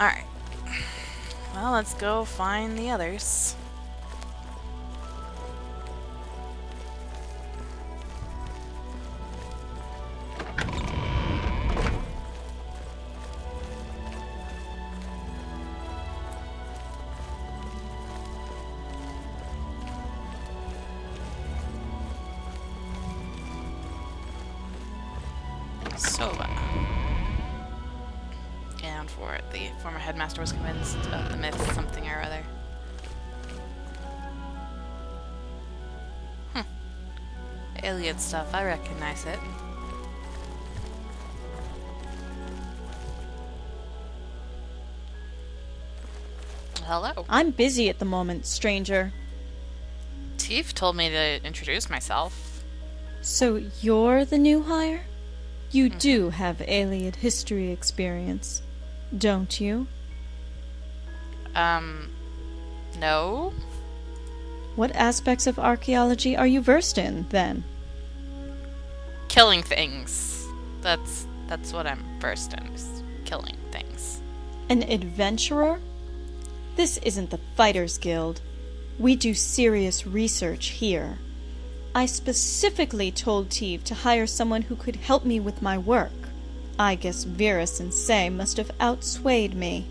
Alright. Well, let's go find the others. Sova. And for it, the former headmaster was convinced of the myth something or other. Alien stuff, I recognize it. Hello. I'm busy at the moment, stranger. Teav told me to introduce myself. So you're the new hire? You do have Ayleid history experience, don't you? No? What aspects of archaeology are you versed in, then? Killing things. That's what I'm versed in, is killing things. An adventurer? This isn't the Fighters Guild. We do serious research here. I specifically told Teav to hire someone who could help me with my work. I guess Virus and Say must have outswayed me.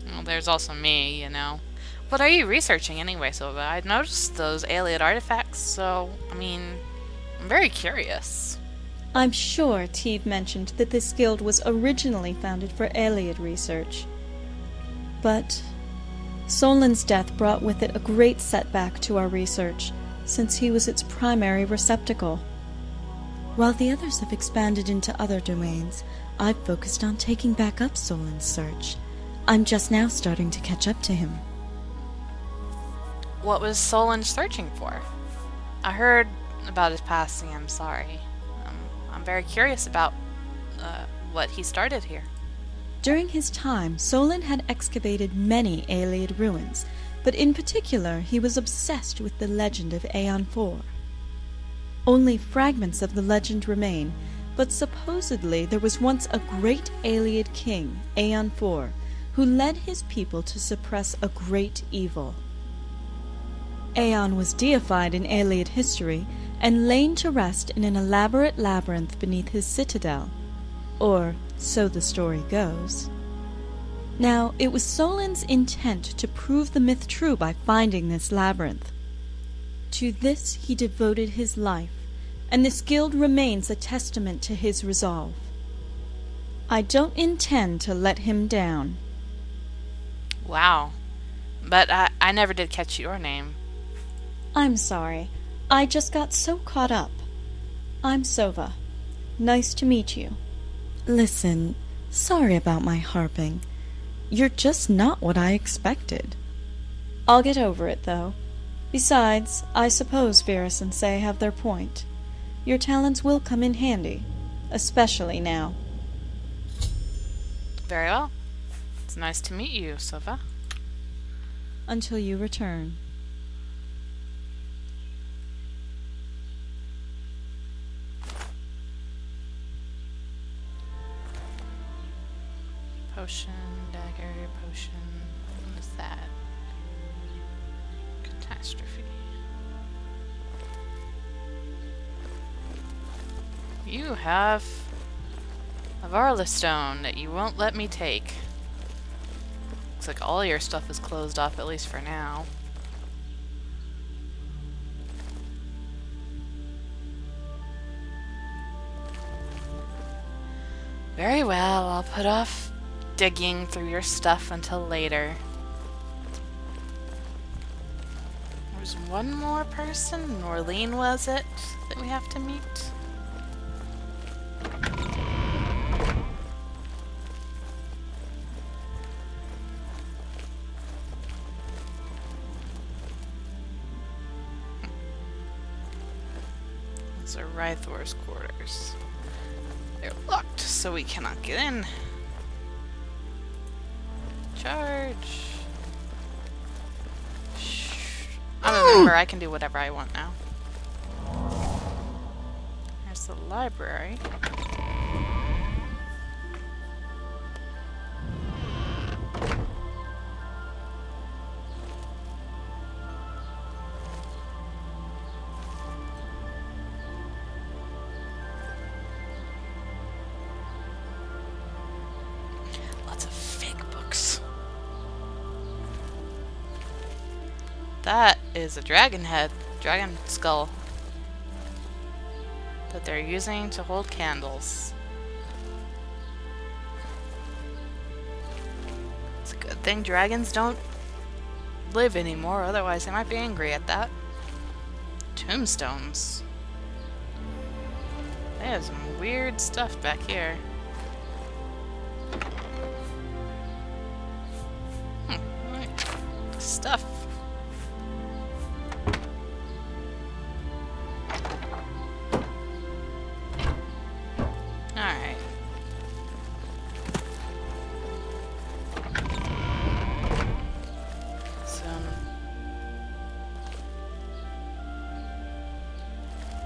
Well, there's also me, you know. What are you researching anyway, Silva? I noticed those alien artifacts, so, I mean, I'm very curious. I'm sure Teav mentioned that this guild was originally founded for Ayleid research. But Solin's death brought with it a great setback to our research, since he was its primary receptacle. While the others have expanded into other domains, I've focused on taking back up Solin's search. I'm just now starting to catch up to him. What was Solon searching for? I heard about his passing, I'm sorry. I'm very curious about what he started here. During his time, Solon had excavated many Ayleid ruins, but in particular he was obsessed with the legend of Aeon IV. Only fragments of the legend remain, but supposedly there was once a great Ayleid king, Aeon IV, who led his people to suppress a great evil. Aeon was deified in Ayleid history and lain to rest in an elaborate labyrinth beneath his citadel, or so the story goes. Now, it was Solin's intent to prove the myth true by finding this labyrinth. To this he devoted his life, and this guild remains a testament to his resolve. I don't intend to let him down. Wow. But I never did catch your name. I'm sorry. I just got so caught up. I'm Sova. Nice to meet you. Listen, sorry about my harping. You're just not what I expected. I'll get over it, though. Besides, I suppose Virus and Say have their point. Your talents will come in handy, especially now. Very well. It's nice to meet you, Sova. Until you return. Potion, dagger, potion. What is that? Catastrophe. You have a Varla stone that you won't let me take. Looks like all your stuff is closed off, at least for now. Very well, I'll put off digging through your stuff until later. There's one more person, Marlene was it, that we have to meet? Those are Rythor's quarters. They're locked, so we cannot get in. Charge! Shh. I'm a member, I can do whatever I want now. There's the library. That is a dragon head, dragon skull, that they're using to hold candles. It's a good thing dragons don't live anymore, otherwise they might be angry at that. Tombstones. They have some weird stuff back here. Right. Stuff. Alright.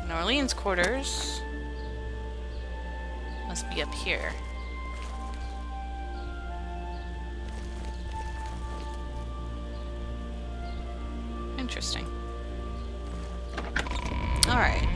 Marlene's quarters must be up here. Interesting. Alright.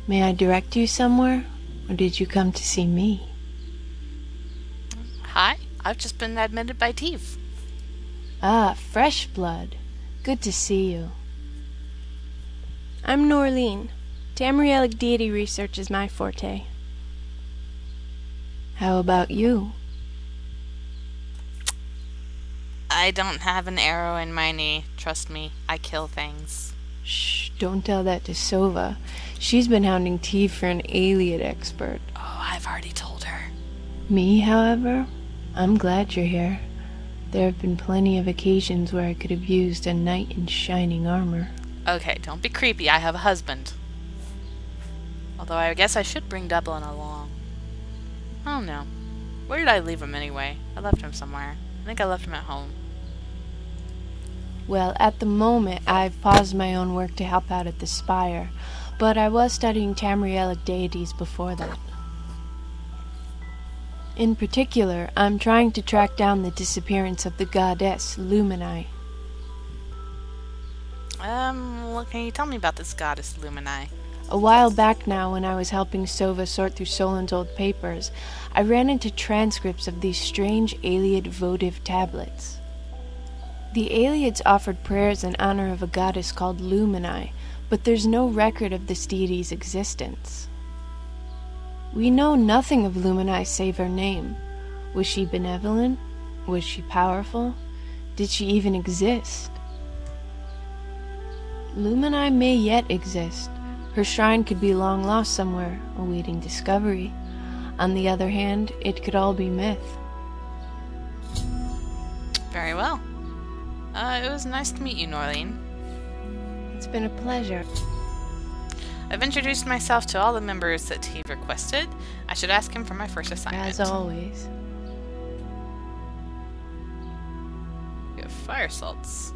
May I direct you somewhere, or did you come to see me? Hi, I've just been admitted by Teav. Ah, fresh blood. Good to see you. I'm Newlean. Tamrielic deity research is my forte. How about you? I don't have an arrow in my knee. Trust me, I kill things. Shh, don't tell that to Sova. She's been hounding Teav for an Aliad expert. Oh, I've already told her. Me, however, I'm glad you're here. There have been plenty of occasions where I could have used a knight in shining armor. Okay, don't be creepy. I have a husband. Although I guess I should bring Dublin along. I don't know. Where did I leave him anyway? I left him somewhere. I think I left him at home. Well, at the moment, I've paused my own work to help out at the Spire, but I was studying Tamrielic deities before that. In particular, I'm trying to track down the disappearance of the goddess, Lumini. Well, can you tell me about this goddess, Lumini? A while back now, when I was helping Sova sort through Solon's old papers, I ran into transcripts of these strange Aliad votive tablets. The Aliads offered prayers in honor of a goddess called Lumini, but there's no record of this deity's existence. We know nothing of Lumini save her name. Was she benevolent? Was she powerful? Did she even exist? Lumini may yet exist. Her shrine could be long lost somewhere, awaiting discovery. On the other hand, it could all be myth. Very well. It was nice to meet you, Marlene. It's been a pleasure. I've introduced myself to all the members that Teav requested. I should ask him for my first assignment. As always. We have fire salts.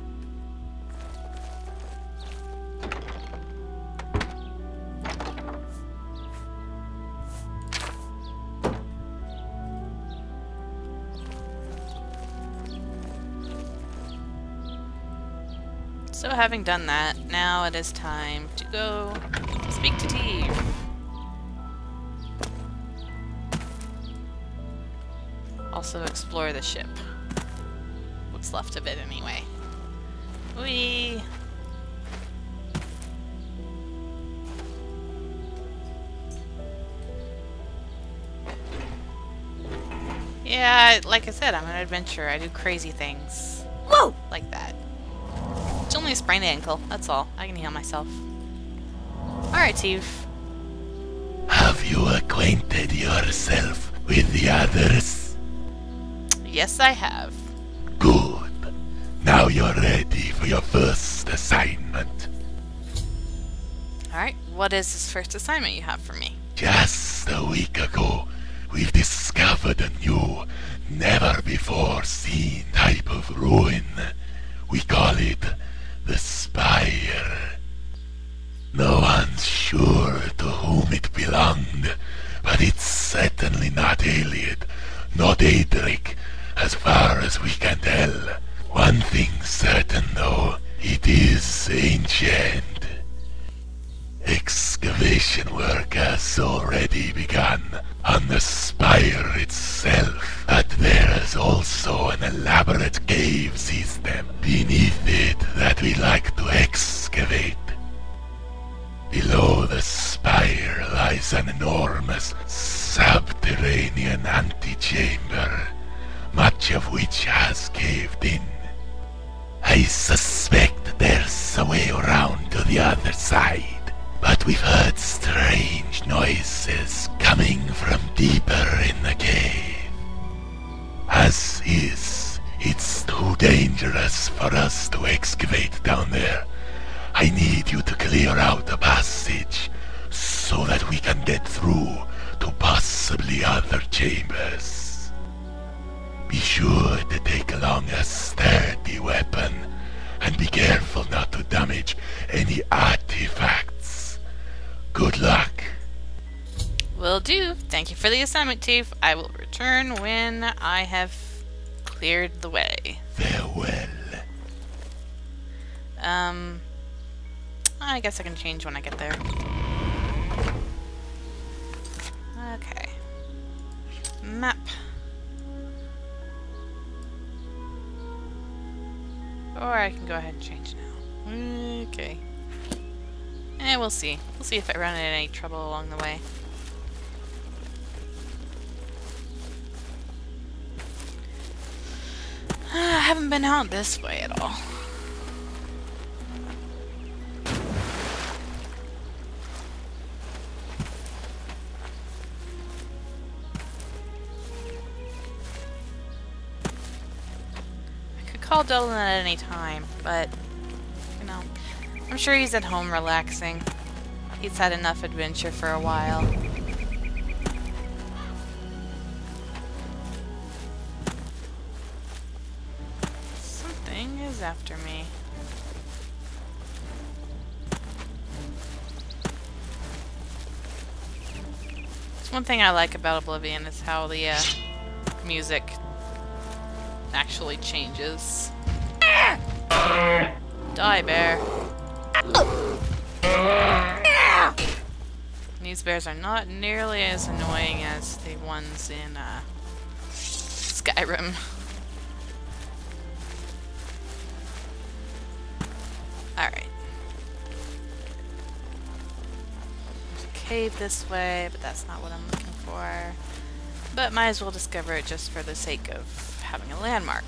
So having done that, now it is time to go speak to Teav. Also explore the ship. What's left of it anyway. Whee! Yeah, like I said, I'm an adventurer. I do crazy things. Whoa! Like that. It's only a sprained ankle, that's all. I can heal myself. Alright, Teav. Have you acquainted yourself with the others? Yes, I have. Good. Now you're ready for your first assignment. Alright, what is this first assignment you have for me? Just a week ago, we've discovered a new, never-before-seen type of ruin. We call it the Spire. No one's sure to whom it belonged, but it's certainly not Aliad, not Adric, as far as we can tell. One thing's certain, though, it is ancient. Excavation work has already begun on the spire itself, but there is also an elaborate cave system beneath it that we like to excavate. Below the spire lies an enormous subterranean antechamber, much of which has caved in. I suspect there's a way around to the other side, but we've heard strange noises coming from deeper in the cave. As is, it's too dangerous for us to excavate down there. I need you to clear out a passage so that we can get through to possibly other chambers. Be sure to take along a sturdy weapon and be careful not to damage any artifacts. Good luck. Will do. Thank you for the assignment, Teav. I will return when I have cleared the way. Farewell. I guess I can change when I get there. Okay. Map. Or I can go ahead and change now. Okay. And we'll see. We'll see if I run into any trouble along the way. I haven't been out this way at all. Call Dylan at any time, but, you know, I'm sure he's at home relaxing. He's had enough adventure for a while. Something is after me. It's one thing I like about Oblivion is how the music actually changes. Die, bear. These bears are not nearly as annoying as the ones in Skyrim. Alright. There's a cave this way, but that's not what I'm looking for. But might as well discover it just for the sake of having a landmark.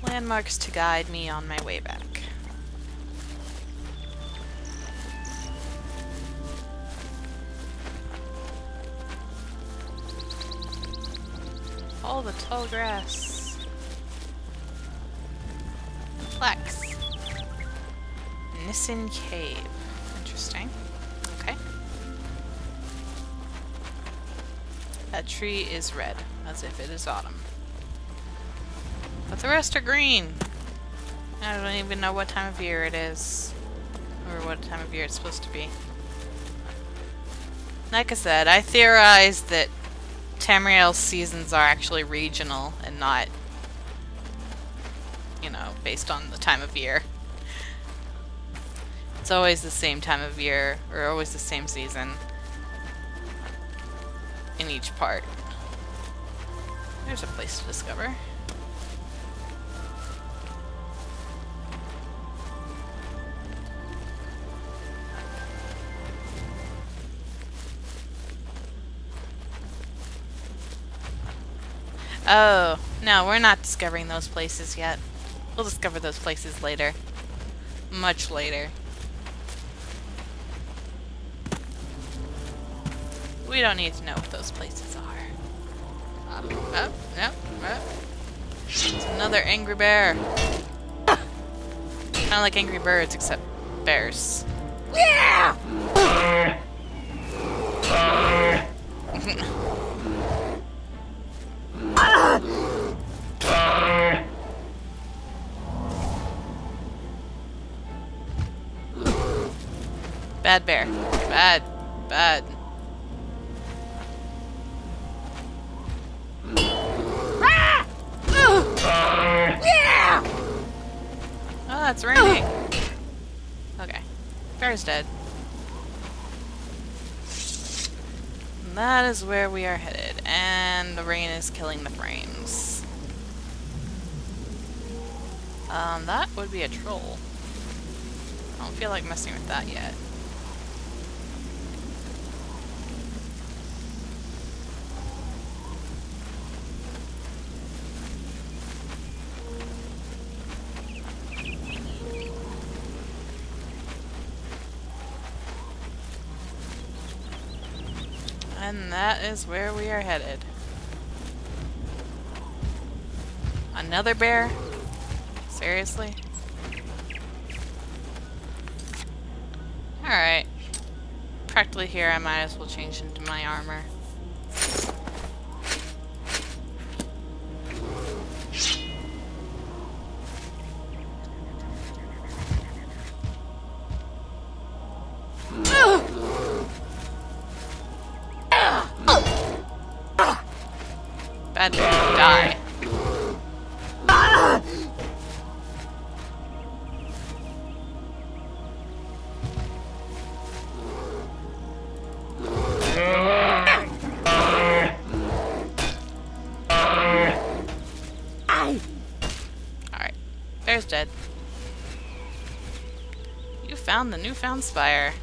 Landmarks to guide me on my way back. All the tall grass. And plaques. Nissen Cave. Interesting. Okay. That tree is red, as if it is autumn. But the rest are green! I don't even know what time of year it is. Or what time of year it's supposed to be. Like I said, I theorized that Tamriel's seasons are actually regional and not, you know, based on the time of year. It's always the same time of year, or always the same season in each part. There's a place to discover. Oh, no, we're not discovering those places yet. We'll discover those places later. Much later. We don't need to know what those places are. Oh, no, It's another angry bear. Kind of like Angry Birds, except bears. Yeah! Bad bear. Bad. Bad. Ah, it's raining. Okay. Bear's dead. And that is where we are headed. And the rain is killing the frames. That would be a troll. I don't feel like messing with that yet. And that is where we are headed. Another bear? Seriously? Alright. Practically here, I might as well change into my armor. Bad bear, die. Alright, bear's dead. You found the Newfound Spire.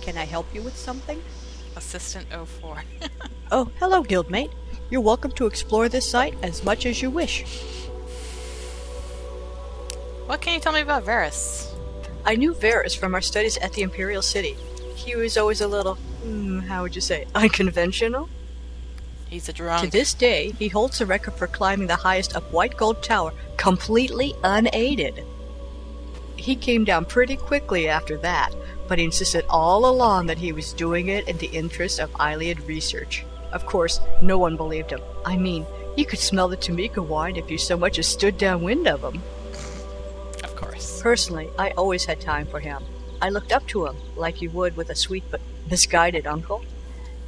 Can I help you with something? Assistant 04. Oh, hello, guildmate. You're welcome to explore this site as much as you wish. What can you tell me about Varus? I knew Varus from our studies at the Imperial City. He was always a little, how would you say, unconventional? He's a drunk. To this day, he holds the record for climbing the highest up White Gold Tower completely unaided. He came down pretty quickly after that, but he insisted all along that he was doing it in the interest of Iliad research. Of course, no one believed him. I mean, you could smell the Tamika wine if you so much as stood downwind of him. Of course. Personally, I always had time for him. I looked up to him, like you would with a sweet but misguided uncle.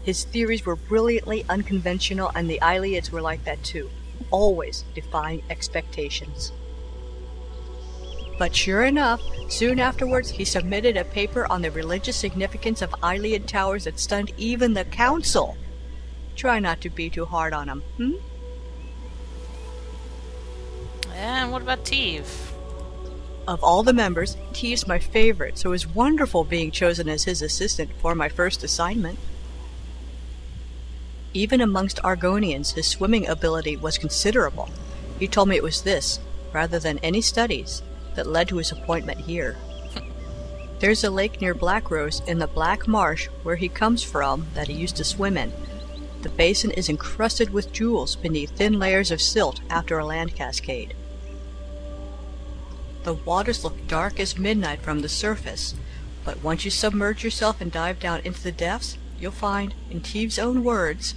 His theories were brilliantly unconventional, and the Iliads were like that too, always defying expectations. But sure enough, soon afterwards he submitted a paper on the religious significance of Iliad towers that stunned even the council. Try not to be too hard on him, And what about Teav? Of all the members, Teav's my favorite, so it was wonderful being chosen as his assistant for my first assignment. Even amongst Argonians, his swimming ability was considerable. He told me it was this, rather than any studies, that led to his appointment here. There's a lake near Blackrose in the Black Marsh where he comes from that he used to swim in. The basin is encrusted with jewels beneath thin layers of silt after a land cascade. The waters look dark as midnight from the surface, but once you submerge yourself and dive down into the depths, you'll find, in Teav's own words,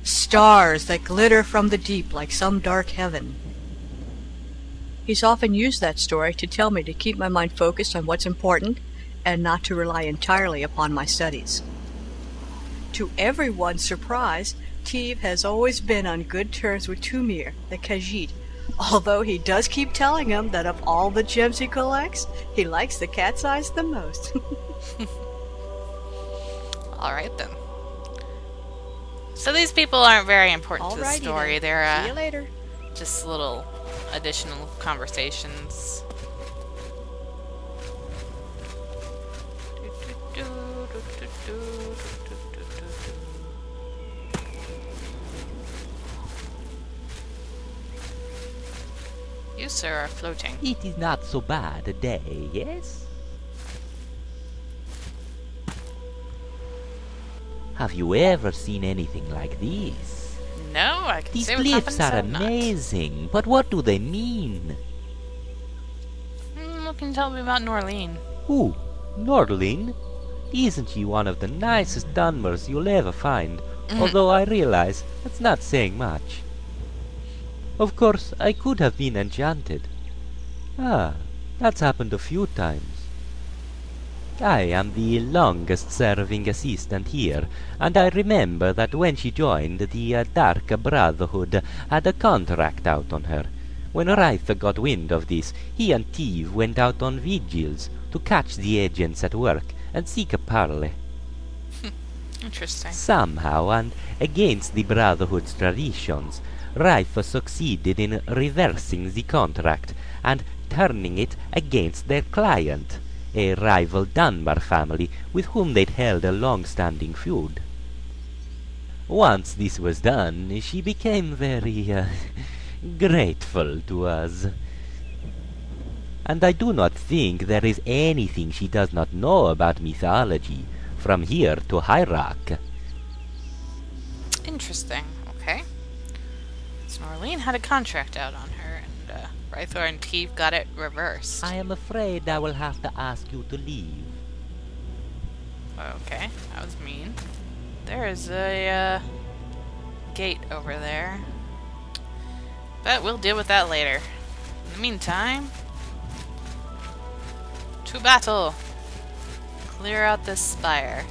stars that glitter from the deep like some dark heaven. He's often used that story to tell me to keep my mind focused on what's important and not to rely entirely upon my studies. To everyone's surprise, Teav has always been on good terms with Tumir, the Khajiit, although he does keep telling him that of all the gems he collects, he likes the cat's eyes the most. Alright then. So these people aren't very important to the Alrighty story. then. They're See you later. just little additional conversations. You, sir, are floating. It is not so bad a day, yes? Have you ever seen anything like this? No, I can These say with glyphs confidence are I'm not. amazing, but what do they mean? What can you tell me about Norlene? Ooh, Nordlin? Isn't she one of the nicest Dunmers you'll ever find? Although I realize that's not saying much. Of course, I could have been enchanted. Ah, that's happened a few times. I am the longest-serving assistant here, and I remember that when she joined, the Dark Brotherhood had a contract out on her. When Wraith got wind of this, he and Teav went out on vigils to catch the agents at work and seek a parley. Interesting. Somehow, and against the Brotherhood's traditions, Wraith succeeded in reversing the contract and turning it against their client, a rival Dunbar family with whom they'd held a long-standing feud. Once this was done, she became very, grateful to us. And I do not think there is anything she does not know about mythology, from here to Hierarch. Interesting. Okay. So Marlene had a contract out on her, and Rythor and Teav got it reversed. I am afraid I will have to ask you to leave. Okay, that was mean. There is a gate over there. But we'll deal with that later. In the meantime, to battle! Clear out this spire.